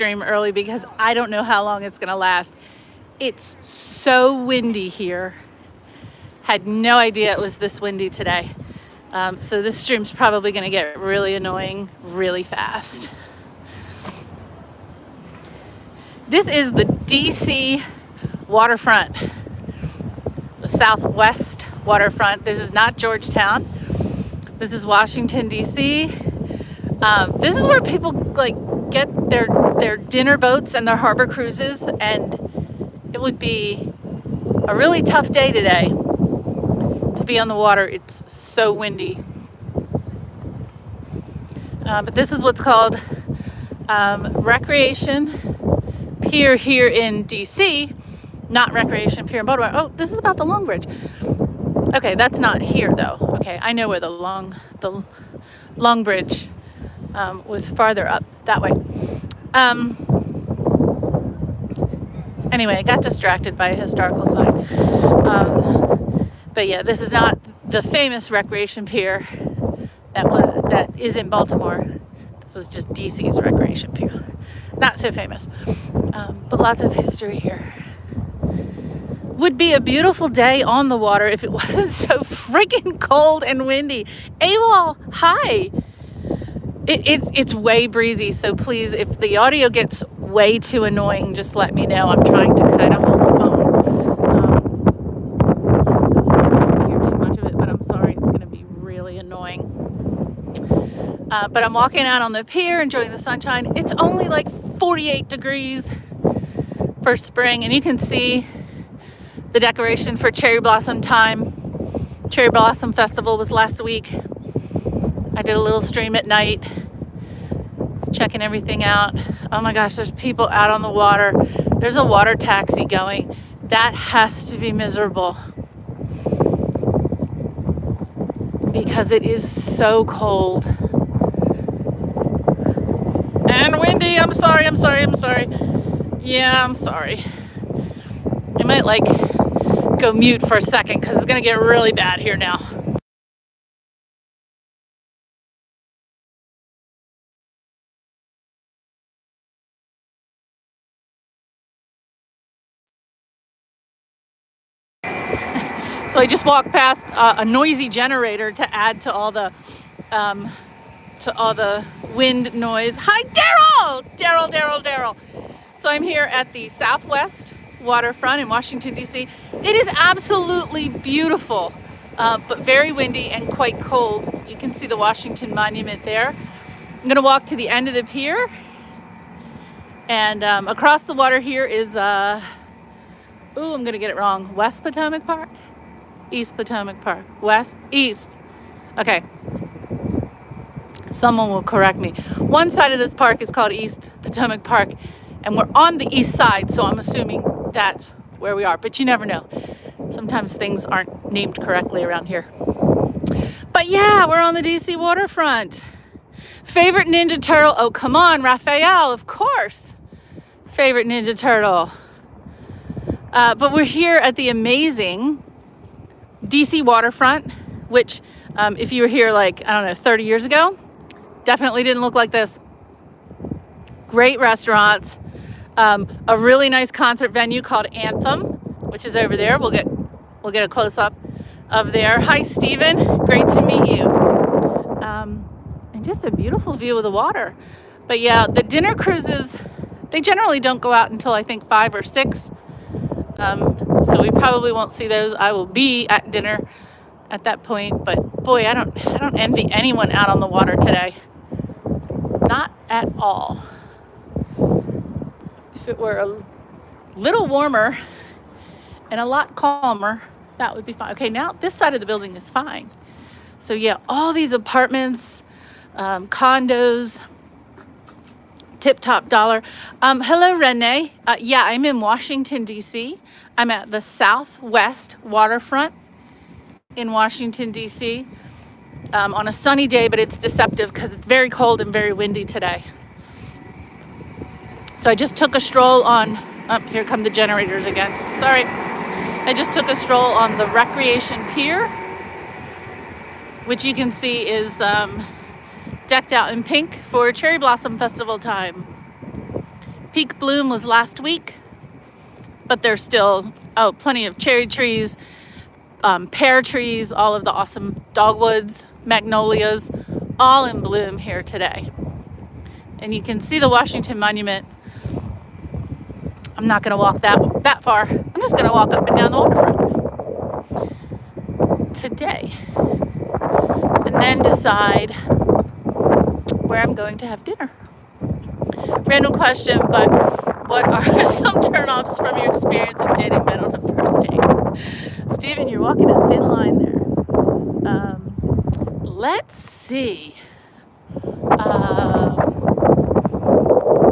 stream early because I don't know how long it's gonna last. It's so windy here. Had no idea it was this windy today. So this stream's probably gonna get really annoying really fast. This is the DC Waterfront, the Southwest Waterfront. This is not Georgetown. This is Washington, D.C. This is where people like get their dinner boats and their harbor cruises, and it would be a really tough day today to be on the water. It's so windy. But this is what's called Recreation Pier here in DC, not Recreation Pier in Baltimore. Oh, this is about the Long Bridge. Okay, that's not here though. Okay, I know where the Long Bridge was farther up that way. Anyway, I got distracted by a historical sign. But yeah, this is not the famous Recreation Pier that is in Baltimore. This is just DC's Recreation Pier. Not so famous, but lots of history here. Would be a beautiful day on the water if it wasn't so freaking cold and windy. AWOL, hi. It's way breezy, so please, if the audio gets way too annoying, just let me know. I'm trying to kind of hold the phone. I don't hear too much of it, but I'm sorry. It's going to be really annoying. But I'm walking out on the pier, enjoying the sunshine. It's only like 48 degrees for spring, and you can see the decoration for cherry blossom time. Cherry blossom festival was last week. I did a little stream at night, checking everything out. Oh my gosh, there's people out on the water. There's a water taxi going. That has to be miserable because it is so cold and windy. I'm sorry. Yeah, I'm sorry. I might like go mute for a second because it's gonna get really bad here now. So I just walked past a noisy generator to add to all the wind noise. Hi, Daryl. So I'm here at the Southwest Waterfront in Washington, D.C. It is absolutely beautiful, but very windy and quite cold. You can see the Washington Monument there. I'm gonna walk to the end of the pier, and across the water here is I'm gonna get it wrong. West Potomac Park? East Potomac Park. East. Okay. Someone will correct me. One side of this park is called East Potomac Park, and we're on the east side, so I'm assuming that's where we are, but you never know. Sometimes things aren't named correctly around here. But yeah, we're on the DC waterfront. Favorite Ninja Turtle? Oh, come on, Raphael, of course. Favorite Ninja Turtle. But we're here at the amazing DC waterfront, which if you were here like, I don't know, 30 years ago, definitely didn't look like this. Great restaurants, a really nice concert venue called Anthem, which is over there. We'll get a close-up of there. Hi, Stephen. Great to meet you. And just a beautiful view of the water. But yeah, the dinner cruises, they generally don't go out until I think 5 or 6. So we probably won't see those. I will be at dinner at that point, but boy, I don't envy anyone out on the water today. Not at all. If it were a little warmer and a lot calmer, that would be fine. Okay, now this side of the building is fine. So yeah, all these apartments, condos, tip-top dollar. Hello, Renee. Yeah, I'm in Washington, D.C. I'm at the Southwest Waterfront in Washington, D.C. On a sunny day, but it's deceptive because it's very cold and very windy today. So I just took a stroll on, here come the generators again. Sorry. I just took a stroll on the Recreation Pier, which you can see is decked out in pink for Cherry Blossom Festival time. Peak bloom was last week, but there's still plenty of cherry trees, pear trees, all of the awesome dogwoods, magnolias, all in bloom here today. And you can see the Washington Monument. I'm not going to walk that far. I'm just going to walk up and down the waterfront today, and then decide where I'm going to have dinner. Random question, but what are some turnoffs from your experience of dating men on a first date? Stephen, you're walking a thin line there. Let's see.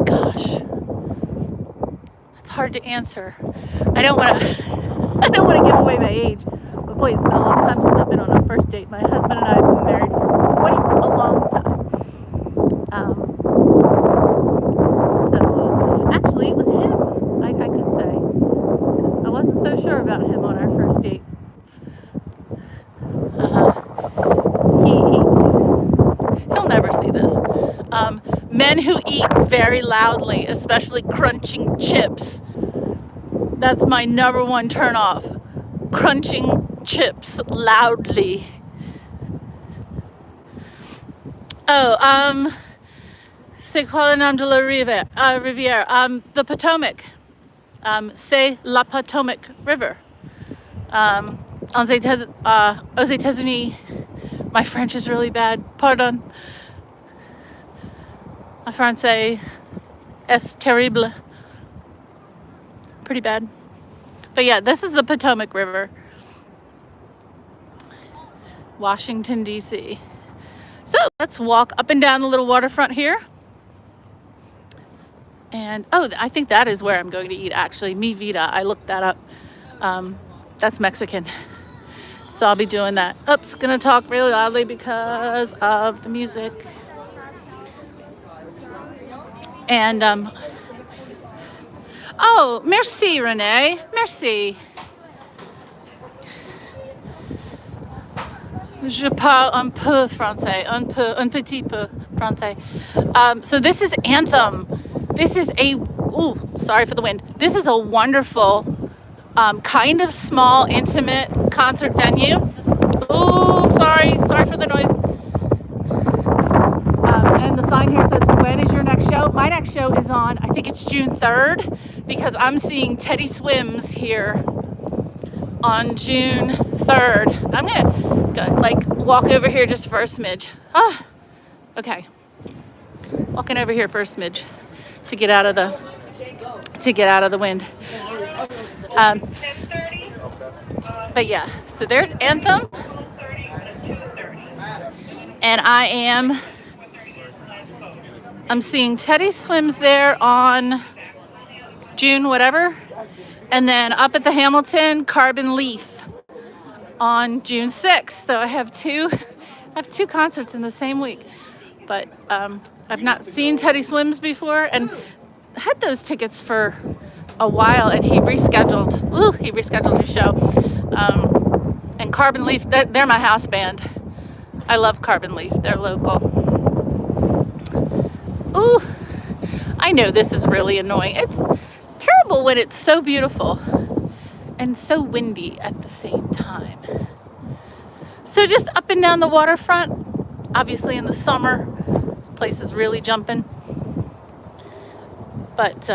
Gosh, that's hard to answer. I don't want to give away my age, but boy, it's been a long time since I've been on a first date. My husband and I have been married for quite a long time. Actually, it was him, I could say, because I wasn't so sure about him on our first date. He'll never see this. Men who eat very loudly, especially crunching chips. That's my number one turn off. Crunching chips loudly. C'est quoi le nom de la rivière? The Potomac. C'est la Potomac River. Aux États-Unis, my French is really bad. Pardon. My français est terrible. Pretty bad. But yeah, this is the Potomac River. Washington, D.C. So let's walk up and down the little waterfront here. And, I think that is where I'm going to eat, actually. Mi Vida. I looked that up. That's Mexican. So I'll be doing that. Oops, gonna talk really loudly because of the music. And, merci, Renee. Merci. Je parle un peu français, un petit peu français. So this is Anthem. This is sorry for the wind. This is a wonderful, kind of small, intimate concert venue. I'm sorry for the noise. And the sign here says, when is your next show? My next show is on, I think it's June 3rd, because I'm seeing Teddy Swims here on June 3rd. I'm gonna walk over here just for a smidge. Okay. Walking over here for a smidge to get out of the wind. But yeah, so there's Anthem, and I'm seeing Teddy Swims there on June whatever, and then up at the Hamilton, Carbon Leaf on June 6th. So I have two concerts in the same week, but I've not seen Teddy Swims before, and had those tickets for a while, and he rescheduled his show. And Carbon Leaf, they're my house band. I love Carbon Leaf. They're local. Ooh, I know this is really annoying. It's terrible when it's so beautiful and so windy at the same time. So just up and down the waterfront, obviously in the summer, this place is really jumping. But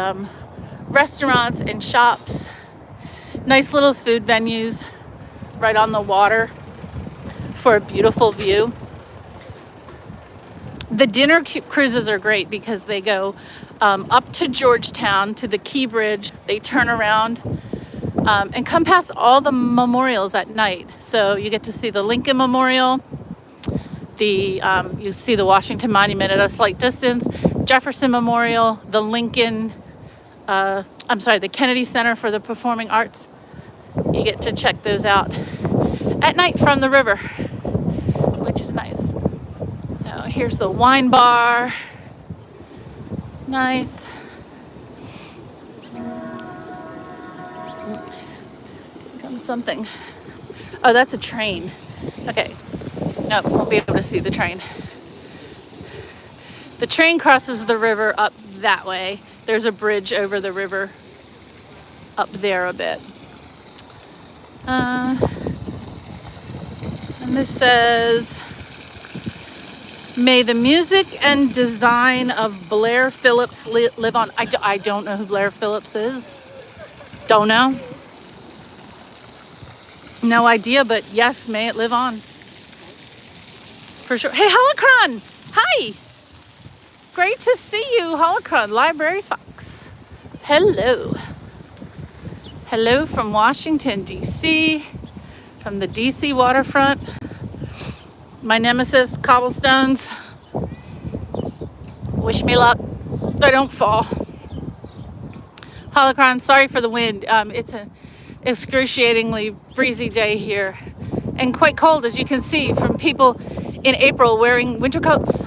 restaurants and shops, nice little food venues right on the water for a beautiful view. The dinner cruises are great because they go up to Georgetown to the Key Bridge. They turn around and come past all the memorials at night. So you get to see the Lincoln Memorial, you see the Washington Monument at a slight distance, Jefferson Memorial, the the Kennedy Center for the Performing Arts. You get to check those out at night from the river, which is nice. So here's the wine bar. Nice. Comes something. Oh, that's a train. Okay. Nope, won't be able to see the train. The train crosses the river up that way, There's a bridge over the river up there a bit. And this says, may the music and design of Blair Phillips live on. I don't know who Blair Phillips is. Don't know. No idea, but yes, may it live on. For sure. Hey, Holocron! Hi! Great to see you, Holocron, Library Fox. Hello. Hello from Washington, D.C., from the DC Waterfront. My nemesis, cobblestones. Wish me luck. They don't fall. Holocron, sorry for the wind. It's an excruciatingly breezy day here and quite cold, as you can see from people in April wearing winter coats.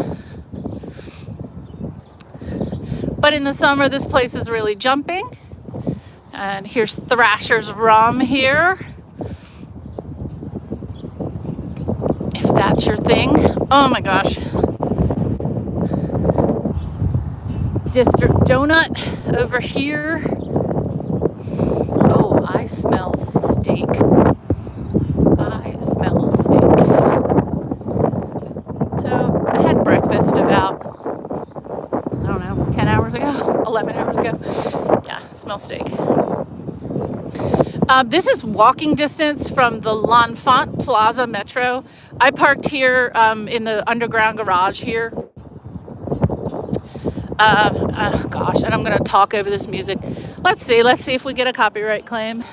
But in the summer, this place is really jumping. And here's Thrasher's Rum here. If that's your thing. Oh my gosh. District Donut over here. Oh, I smell steak. I smell steak. So I had breakfast about, I don't know, 10 hours ago, 11 hours ago. Yeah, smell steak. This is walking distance from the L'Enfant Plaza Metro. I parked here in the underground garage here. Gosh, and I'm going to talk over this music. Let's see if we get a copyright claim.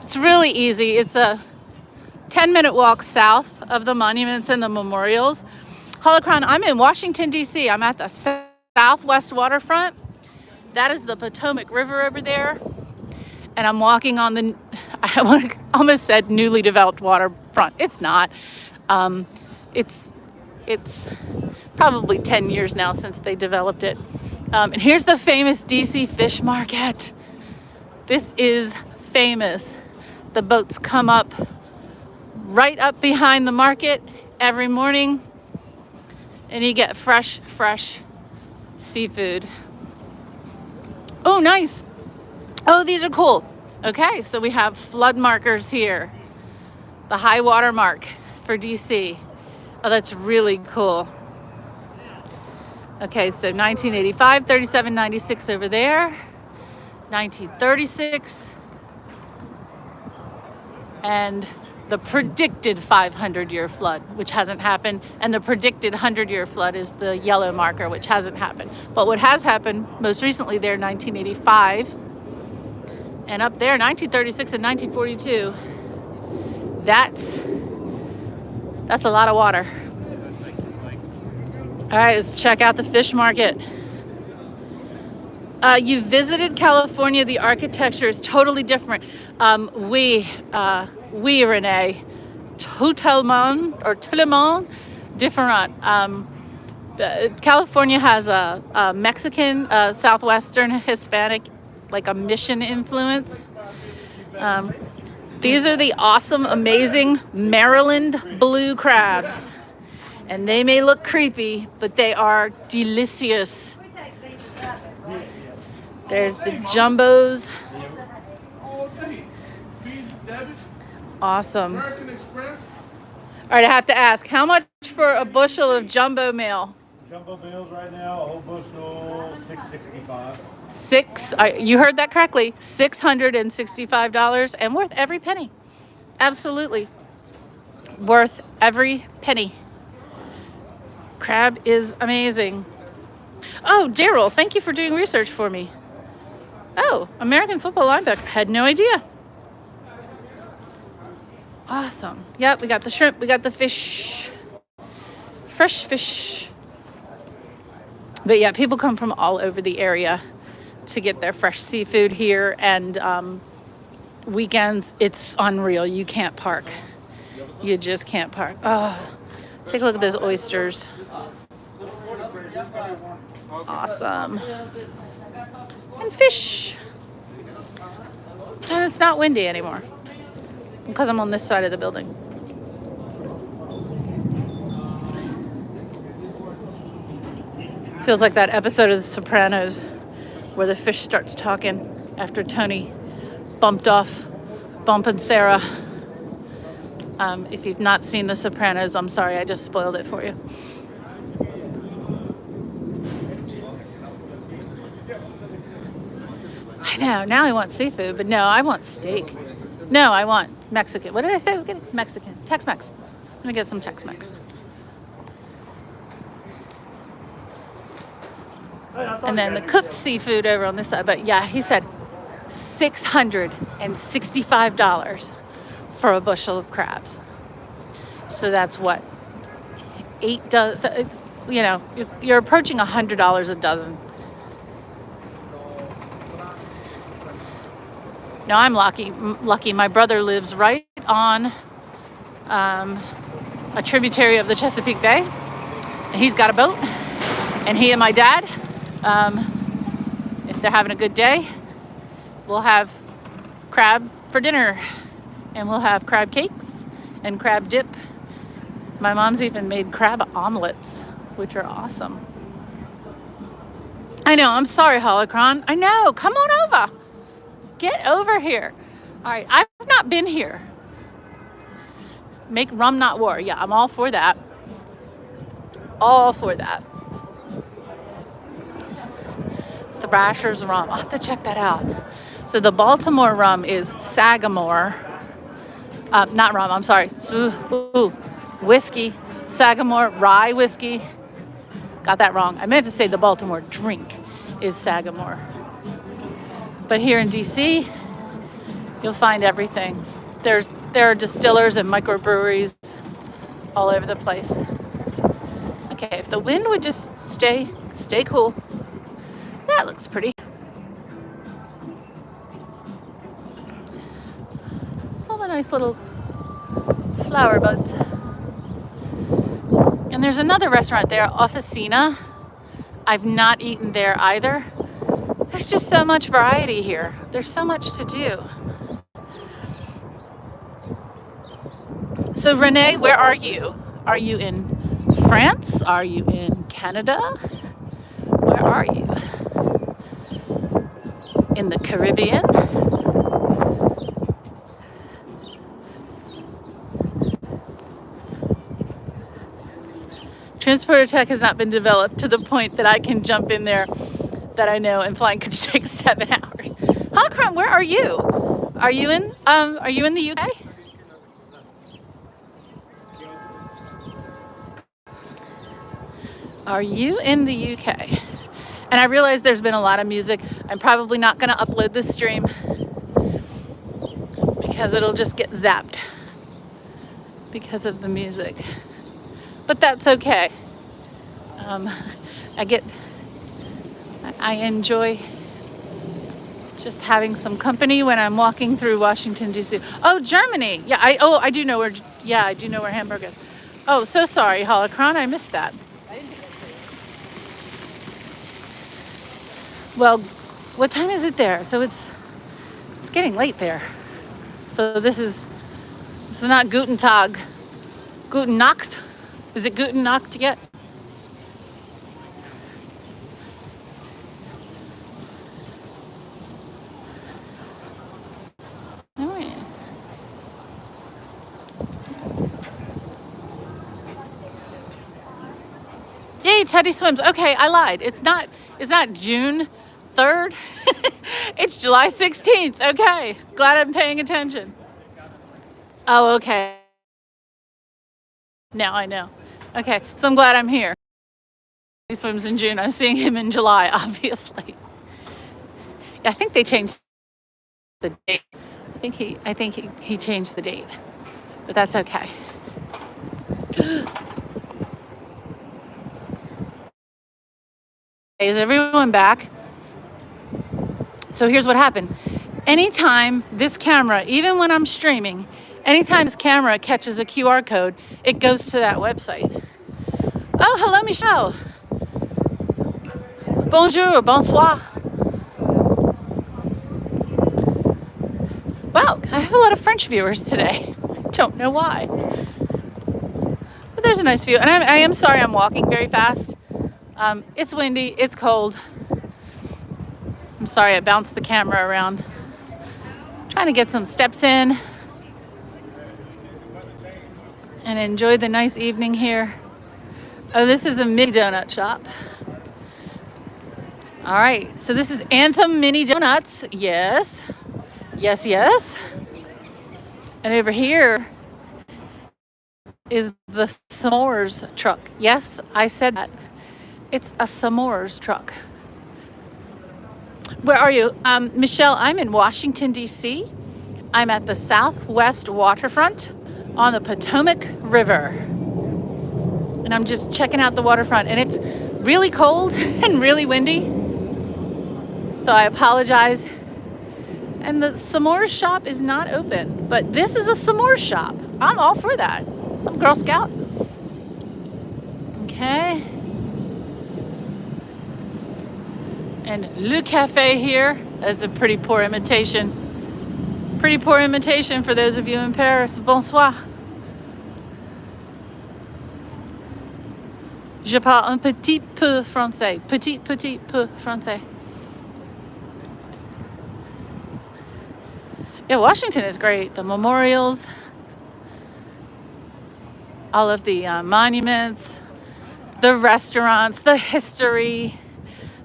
It's really easy. It's a 10-minute walk south of the monuments and the memorials. Holocron, I'm in Washington, D.C. I'm at the Southwest Waterfront. That is the Potomac River over there. And I'm walking on the, I almost said newly developed waterfront. It's not. It's probably 10 years now since they developed it. And here's the famous DC fish market. This is famous. The boats come up right up behind the market every morning, and you get fresh seafood. Oh, nice. Oh, these are cool. Okay, so we have flood markers here. The high water mark for DC. Oh, that's really cool. Okay, so 1985, 3796 over there. 1936. And the predicted 500-year flood, which hasn't happened. And the predicted 100-year flood is the yellow marker, which hasn't happened. But what has happened, most recently there, 1985. And up there, 1936 and 1942. That's a lot of water. All right, let's check out the fish market. You visited California. The architecture is totally different. Renee, totalement different. California has a Mexican, Southwestern, Hispanic, like a mission influence. These are the awesome, amazing Maryland blue crabs. And they may look creepy, but they are delicious. There's the jumbos. Awesome. All right, I have to ask, how much for a bushel of jumbo mail? Jumbo meals right now, a whole bushel, $6.65. You heard that correctly, $665, and worth every penny. Absolutely. Worth every penny. Crab is amazing. Oh, Daryl, thank you for doing research for me. Oh, American football linebacker. Had no idea. Awesome. Yep, we got the shrimp, we got the fish. Fresh fish. But yeah, people come from all over the area to get their fresh seafood here, and weekends, it's unreal. You can't park. You just can't park. Oh, take a look at those oysters. Awesome. And fish. And it's not windy anymore because I'm on this side of the building. Feels like that episode of The Sopranos where the fish starts talking after Tony bumping Sarah. If you've not seen The Sopranos, I'm sorry, I just spoiled it for you. I know, now I want seafood, but no, I want steak. No, I want Mexican. What did I say I was getting? Mexican. Tex-Mex. I'm gonna get some Tex-Mex. And then the cooked seafood over on this side. But yeah, he said $665 for a bushel of crabs. So that's what? 8 dozen. So it's, you know, you're approaching $100 a dozen. No, I'm lucky. My brother lives right on a tributary of the Chesapeake Bay. And he's got a boat. And he and my dad, if they're having a good day, we'll have crab for dinner. And we'll have crab cakes and crab dip. My mom's even made crab omelets, which are awesome. I know, I'm sorry, Holocron. I know, come on over. Get over here. All right, I've not been here. Make rum not war. Yeah, I'm all for that. All for that. Thrasher's rum. I'll have to check that out. So the Baltimore rum is Sagamore. Not rum, I'm sorry. Whiskey. Sagamore rye whiskey. Got that wrong. I meant to say the Baltimore drink is Sagamore. But here in DC, you'll find everything. There are distillers and microbreweries all over the place. Okay, if the wind would just stay cool. That looks pretty. All the nice little flower buds. And there's another restaurant there, Officina. I've not eaten there either. There's just so much variety here. There's so much to do. So Renee, where are you? Are you in France? Are you in Canada? Where are you? In the Caribbean? Transporter tech has not been developed to the point that I can jump in there that I know, and flying could take 7 hours. Holocron, where are you? Are you in the UK? Are you in the UK? And I realize there's been a lot of music. I'm probably not going to upload this stream because it'll just get zapped because of the music. But that's okay. I enjoy just having some company when I'm walking through Washington, D.C. Oh, Germany. Yeah, I do know where Hamburg is. Oh, so sorry, Holocron. I missed that. Well, what time is it there? So it's getting late there. So this is not Guten Tag. Guten Nacht? Is it Guten Nacht yet? Oh, yeah. Yay, Teddy swims. Okay, I lied. It's not June 3rd. It's July 16th. Okay. Glad I'm paying attention. Oh, okay. Now I know. Okay, so I'm glad I'm here. He swims in June. I'm seeing him in July, obviously. I think they changed the date. I think he changed the date. But that's okay. Is everyone back? So here's what happened. Anytime this camera, even when I'm streaming, anytime this camera catches a QR code, it goes to that website. Oh, hello, Michelle. Bonjour, bonsoir. Wow, I have a lot of French viewers today. Don't know why. But there's a nice view. And I am sorry I'm walking very fast. It's windy, it's cold. I'm sorry I bounced the camera around. Trying to get some steps in and enjoy the nice evening here. Oh, this is a mini donut shop. All right, so this is Anthem Mini Donuts. Yes, yes, yes. And over here is the s'mores truck. Yes, I said that. It's a s'mores truck. Where are you? Michelle, I'm in Washington, D.C. I'm at the Southwest Waterfront on the Potomac River. And I'm just checking out the waterfront. And it's really cold and really windy. So I apologize. And the s'mores shop is not open. But this is a s'mores shop. I'm all for that. I'm Girl Scout. Okay. And Le Cafe here. That's a pretty poor imitation. Pretty poor imitation for those of you in Paris. Bonsoir. Je parle un petit peu français. Petit peu français. Yeah, Washington is great. The memorials, all of the monuments, the restaurants, the history.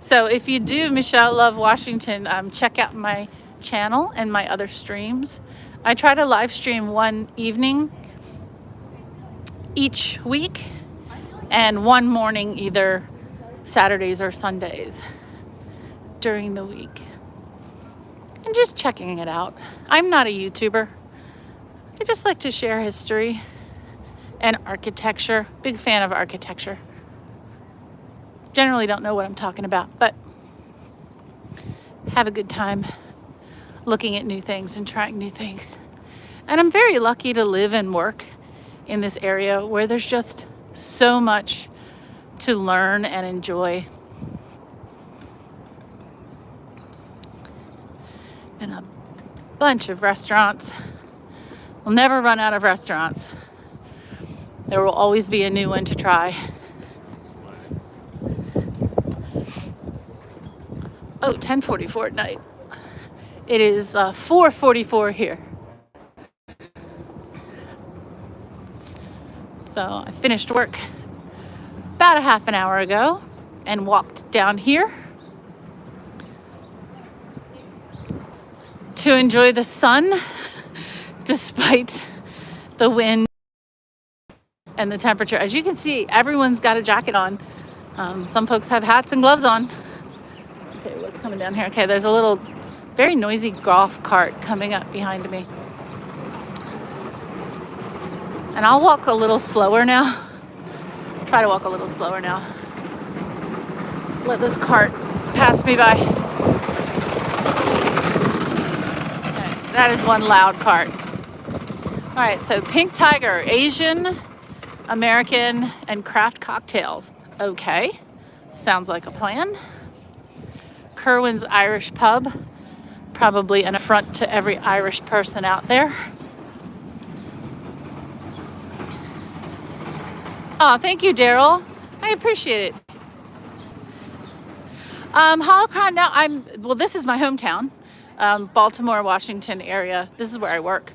So if you do, Michelle, love Washington, check out my channel and my other streams. I try to live stream one evening each week and one morning, either Saturdays or Sundays during the week. And just checking it out. I'm not a YouTuber. I just like to share history and architecture. Big fan of architecture. Generally don't know what I'm talking about, but have a good time looking at new things and trying new things. And I'm very lucky to live and work in this area where there's just so much to learn and enjoy. And a bunch of restaurants. We'll never run out of restaurants. There will always be a new one to try. Oh, 10:44 at night. It is 4:44 here. So I finished work about a half an hour ago and walked down here to enjoy the sun despite the wind and the temperature. As you can see, everyone's got a jacket on. Some folks have hats and gloves on. Okay, what's coming down here? Okay, there's a little very noisy golf cart coming up behind me. And I'll walk a little slower now. Try to walk a little slower now. Let this cart pass me by. Okay, that is one loud cart. All right, so Pink Tiger, Asian, American, and craft cocktails. Okay, sounds like a plan. Kerwin's Irish Pub, probably an affront to every Irish person out there. Oh, thank you, Daryl. I appreciate it. Holocron, now this is my hometown, Baltimore, Washington area. This is where I work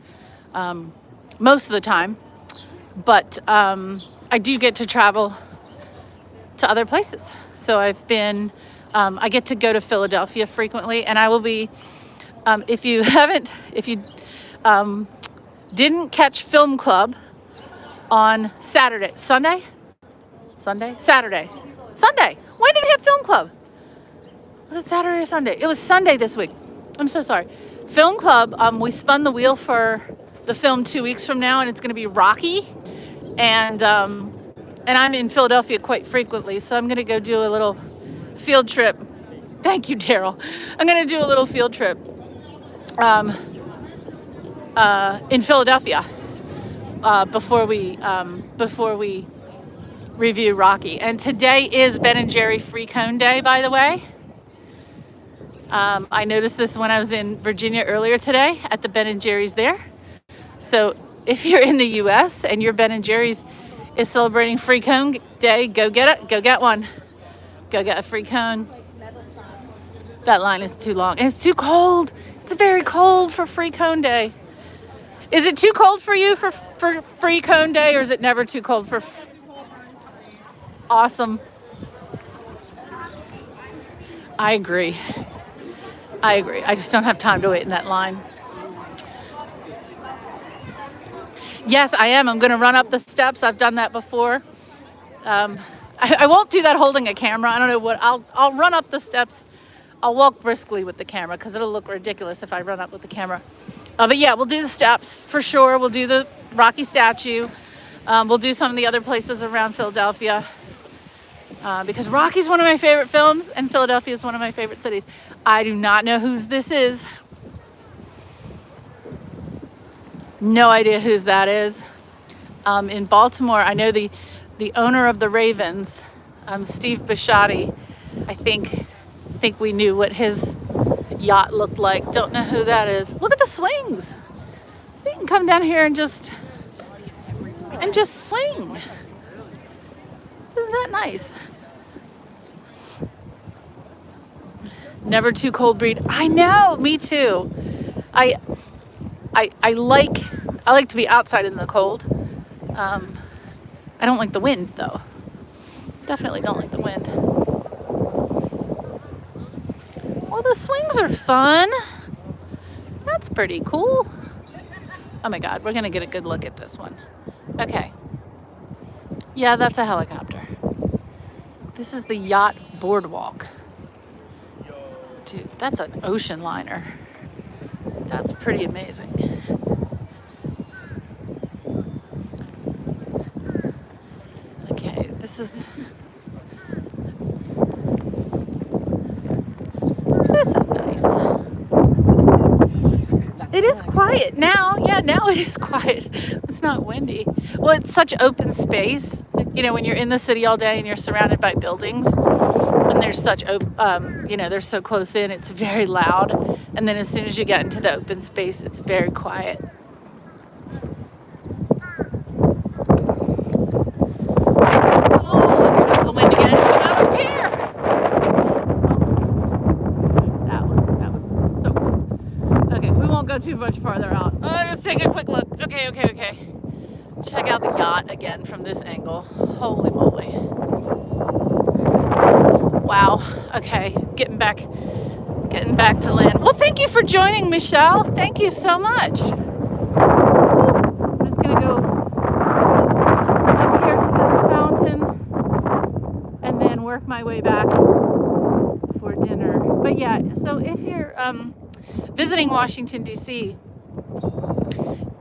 most of the time. But I do get to travel to other places. So I've been, I get to go to Philadelphia frequently, and I will be, if you didn't catch Film Club on Saturday. Saturday? When did we have Film Club? Was it Saturday or Sunday? It was Sunday this week. I'm so sorry. Film Club, we spun the wheel for the film 2 weeks from now, and it's going to be Rocky. And I'm in Philadelphia quite frequently, so I'm going to go do a little field trip. Thank you, Daryl. I'm going to do a little field trip in Philadelphia. Before we review Rocky. And today is Ben & Jerry Free Cone Day, by the way. I noticed this when I was in Virginia earlier today at the Ben & Jerry's there. So if you're in the US and your Ben & Jerry's is celebrating Free Cone Day, go get it. Go get one. Go get a free cone. That line is too long. And it's too cold. It's very cold for free cone day. Is it too cold for you for free cone day, or is it never too cold for... Awesome. I agree. I just don't have time to wait in that line. Yes, I am. I'm going to run up the steps. I've done that before. I won't do that holding a camera. I don't know what. I'll run up the steps. I'll walk briskly with the camera because it'll look ridiculous if I run up with the camera. But yeah, we'll do the steps for sure. We'll do the Rocky statue. We'll do some of the other places around Philadelphia. Because Rocky's one of my favorite films and Philadelphia is one of my favorite cities. I do not know whose this is. No idea whose that is. In Baltimore, I know the owner of the Ravens, Steve Bisciotti. I think we knew what his yacht looked like. Don't know who that is. Look at the swings. So you can come down here and just swing. Isn't that nice? Never too cold breed. I know, me too. I like to be outside in the cold. I don't like the wind though. Definitely don't like the wind. Well, the swings are fun. That's pretty cool. Oh my God, we're gonna get a good look at this one. Okay. Yeah, that's a helicopter. This is the yacht boardwalk. Dude, that's an ocean liner. That's pretty amazing. Okay, this is nice. It is quiet now. Yeah, now it is quiet. It's not windy. Well, it's such open space. You know, when you're in the city all day and you're surrounded by buildings and there's such they're so close in, it's very loud. And then as soon as you get into the open space, it's very quiet. Oh, and there goes the wind again. Come out up here. That was so cool. Okay, we won't go too much farther out. Just take a quick look. Okay. Check out the yacht again from this angle. Holy moly. Wow. Okay, getting back to land. Well, thank you for joining, Michelle. Thank you so much. I'm just gonna go up here to this fountain and then work my way back for dinner. But yeah, so if you're visiting Washington, D.C.,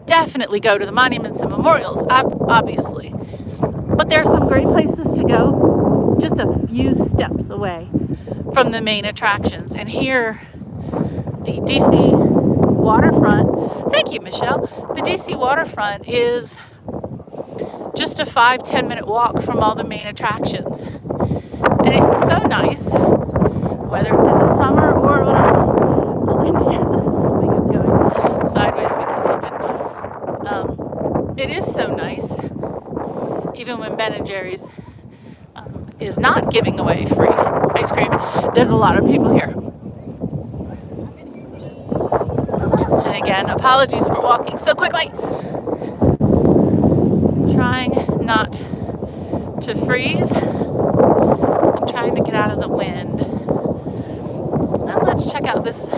definitely go to the monuments and memorials, obviously. But there are some great places to go just a few steps away from the main attractions. And here, the DC Waterfront, thank you, Michelle. The DC Waterfront is just a 5-10 minute walk from all the main attractions. And it's so nice, whether it's in the summer or when the wind swing is going sideways because of the wind. It is so nice, even when Ben and Jerry's is not giving away free ice cream. There's a lot of people here. And again, apologies for walking so quickly. Trying not to freeze. I'm trying to get out of the wind. Now let's check out this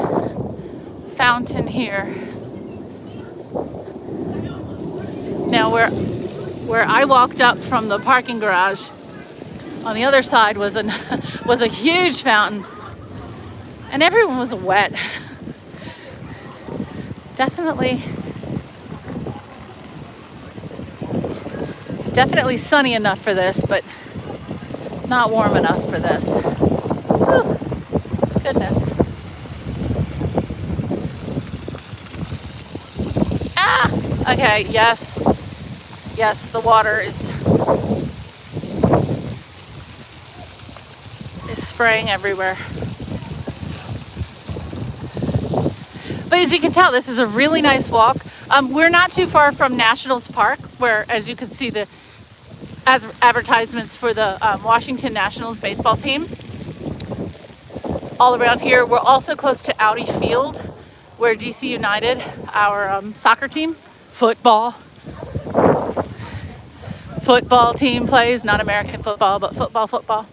fountain here. Now where I walked up from the parking garage, on the other side was a huge fountain, and everyone was wet. It's definitely sunny enough for this, but not warm enough for this. Whew, goodness. Ah! Okay, yes, the water is spraying everywhere. But as you can tell, this is a really nice walk. We're not too far from Nationals Park, where, as you can see, the advertisements for the Washington Nationals baseball team. all around here. We're also close to Audi Field, where DC United, our soccer team, football team plays, not American football, but football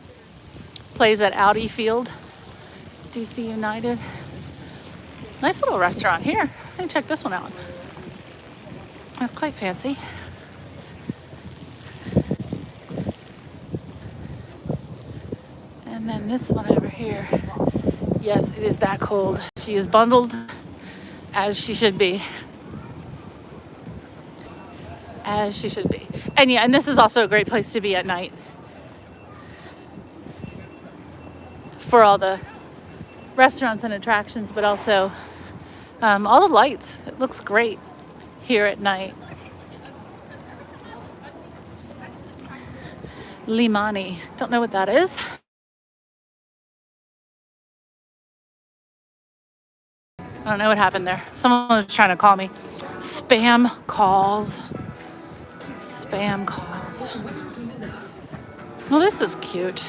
plays at Audi Field, DC United. Nice little restaurant here. Let me check this one out. That's quite fancy. And then this one over here. Yes, it is that cold. She is bundled as she should be. As she should be. And yeah, and this is also a great place to be at night. For all the restaurants and attractions, but also all the lights. It looks great here at night. Limani. Don't know what that is. I don't know what happened there. Someone was trying to call me. Spam calls. Spam calls. Well, this is cute.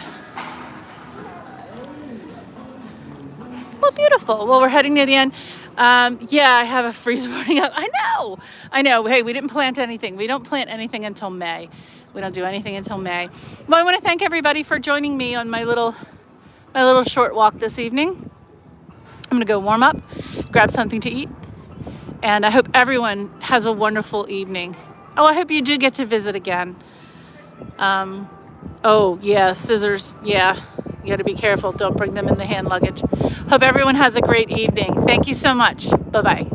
Well, beautiful. Well, we're heading near the end. Yeah, I have a freeze warning up. I know. Hey, we didn't plant anything. We don't plant anything until May. We don't do anything until May. Well, I want to thank everybody for joining me on my little short walk this evening. I'm going to go warm up, grab something to eat, and I hope everyone has a wonderful evening. Oh, I hope you do get to visit again. Oh, yeah, scissors. Yeah, you got to be careful. Don't bring them in the hand luggage. Hope everyone has a great evening. Thank you so much. Bye-bye.